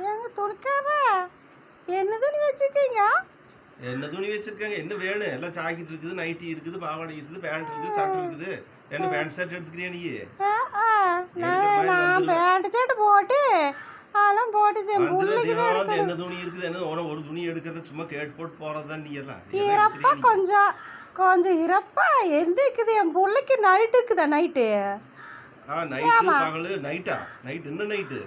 எங்க துணிக்காரா என்ன துணி வச்சிருக்கீங்க? என்ன துணி வச்சிருக்காங்க? என்ன வேணும்? எல்லாம் ஜாக்கெட் இருக்குது, நைட்டி இருக்குது, பாவாடை இருக்குது, பேண்ட் இருக்குது, ஷர்ட் இருக்குது. என்ன பேண்ட் ஷர்ட் எடுத்துக்கிறியா நீ? நான் பேண்ட் ஷர்ட் போட்டு அதெல்லாம் போட்டு என்ன துணி இருக்குது? என்ன ஒரு துணி எடுக்கிறத சும்மா கேட்டு போட்டு போறதுதான் நீ எல்லாம். இறப்பா கொஞ்சம் கொஞ்சம் இறப்பா என்ன இருக்குது என் பிள்ளைக்கு நைட்டு இருக்குதா நைட்டு? நைட்டு பகலு நைட்டா? நைட் என்ன நைட்டு?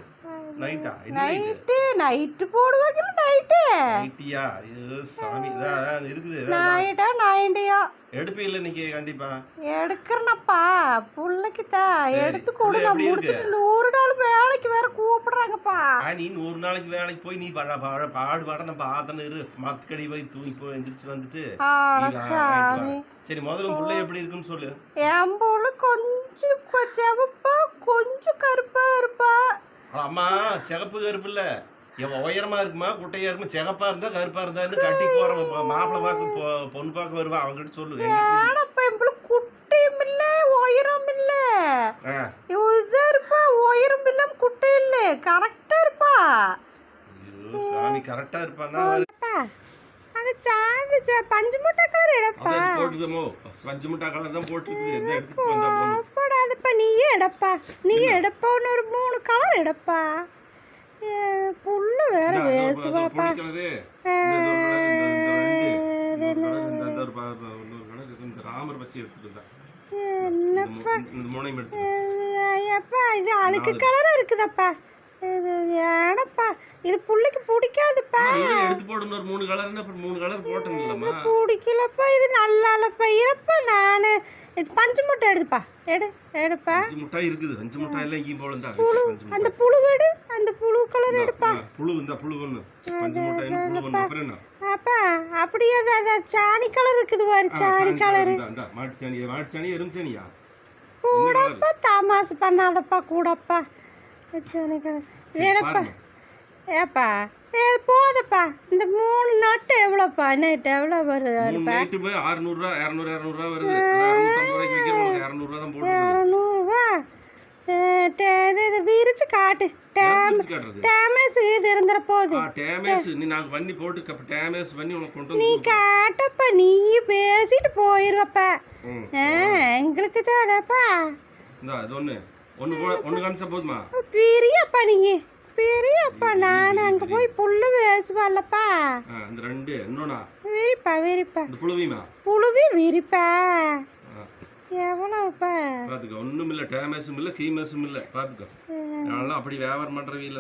நைட்டா? நைட்டு நைட்டு போடுவாங்க நைட்டு. நைட்டியா? ஐயோ சாமி இதான் இருக்குது. நைட்டா நைட்டியா? எடுப்பீல்ல இன்னைக்கு கண்டிப்பா. எடுக்கிறனப்பா புள்ளைக்கு தான் எடுத்து கொடு. நான் முடிச்சிட்டு 100 நாள் வேலைக்கு வேற கூப்பிடுறாங்கப்பா. நீ 100 நாளைக்கு வேலைக்கு போய் நீ பாடு நம்ம பார்த்தன இரு. மரத்துக்கடி போய் தூங்கி போய் எந்திரிச்சு வந்துட்டு சரி முதல்ல புள்ள எப்படி இருக்குன்னு சொல்லு. என் புள்ள கொஞ்சம் செவப்பா கொஞ்சம் கருப்பா இருப்பா. அம்மா சிகப்பு கருப்பு இல்ல உயரமா இருக்குமா குட்டையா இருக்குமா? சிகப்பா இருந்தா கருப்பா இருந்தான்னு கட்டி போற மாப்பிள்ளை பார்க்க பொண்ணு பார்க்க வருவா அவங்ககிட்ட சொல்லு. குட்டையும் இல்ல உயரம் இல்ல இருப்பா. உயரம் இல்ல குட்டை இல்ல கரெக்டா இருப்பா. சாமி கரெக்டா இருப்பானா? அது சாந்து பஞ்சு முட்டை கலர் எடுப்பா. போட்டுதமோ பஞ்சு முட்டை கலர் தான் போட்டுருக்குது. எந்த எடுத்துட்டு வந்தா போணும். போடாதப்பா நீயே எடுப்பா. நீ எடுப்பா ஒரு 3 கலர் எடுப்பா. புள்ள வேற பேசுவாப்பா. ராமர் வச்சு எடுத்துட்டு ஐயப்பா இது அழுக்கு கலரா இருக்குதப்பா. ஏனப்பா இது புள்ளைக்கு பிடிக்காதுப்பா. எடுத்து போடணும் ஒரு 3 கலர். 3 கலர் போட்டேன்லம்மா. பிடிக்கலப்பா இது நல்லா இல்லப்பா. இருப்பா நானு இது பஞ்சு முட்டை எடுப்பா. எடுப்பா. பஞ்சு முட்டை இருக்குது. பஞ்சு முட்டை எல்லாம் இங்கேயும் போலந்தா. அந்த புழு எடு. அந்த புழு கலர் எடுப்பா. புழு இந்த புழு ஒண்ணு. பஞ்சு முட்டை புழு ஒண்ணு அப்புறம் என்ன? அப்பா அப்படியே அத சாணி கலர் இருக்குது பாரு. சாணி கலர். இந்த மாட்டு சாணி எறும்பு சாணியா? கூடப்பா தமாசு பண்ணாதப்பா கூடப்பா. சாணி கலர் எடுப்பா. ஏப்பா போதப்பா. இந்த 3 நட்டு எவ்வளோப்பா? நைட்டு எவ்வளோ வருது? 600 ரூபா 200 வருது. 250 ரூபாய்க்கு விற்கிறோம். 200 ரூபா தான் போடுறோம். 200 இது விரிச்சு காட்டு. டேமேஸ் இது இருந்துற போகுது. டேமேஸ் நீ நாங்க பண்ணி போட்டு டேமேஸ் பண்ணி உனக்கு கொண்டு நீ காட்டப்பா. நீ பேசிட்டு போயிருவப்பா. எங்களுக்கு தானப்பா. இந்த அது ஒன்று காமிச்சா போதுமா? பெரியப்பா நீங்க பெரியப்பா. நான் அங்க போய் புல்லு பேசுவாள்லப்பா. அந்த 2 இன்னொன்னா விரிப்பா விரிப்பா. இந்த புழுவிமா? புழுவி விரிப்பா. எவ்வளவுப்பா? பாத்துக்க ஒண்ணும் இல்ல. டேமேஸும் இல்ல கீமேஸும் இல்ல. பாத்துக்க நல்லா அப்படி வியாபாரம் பண்றவங்க இல்ல.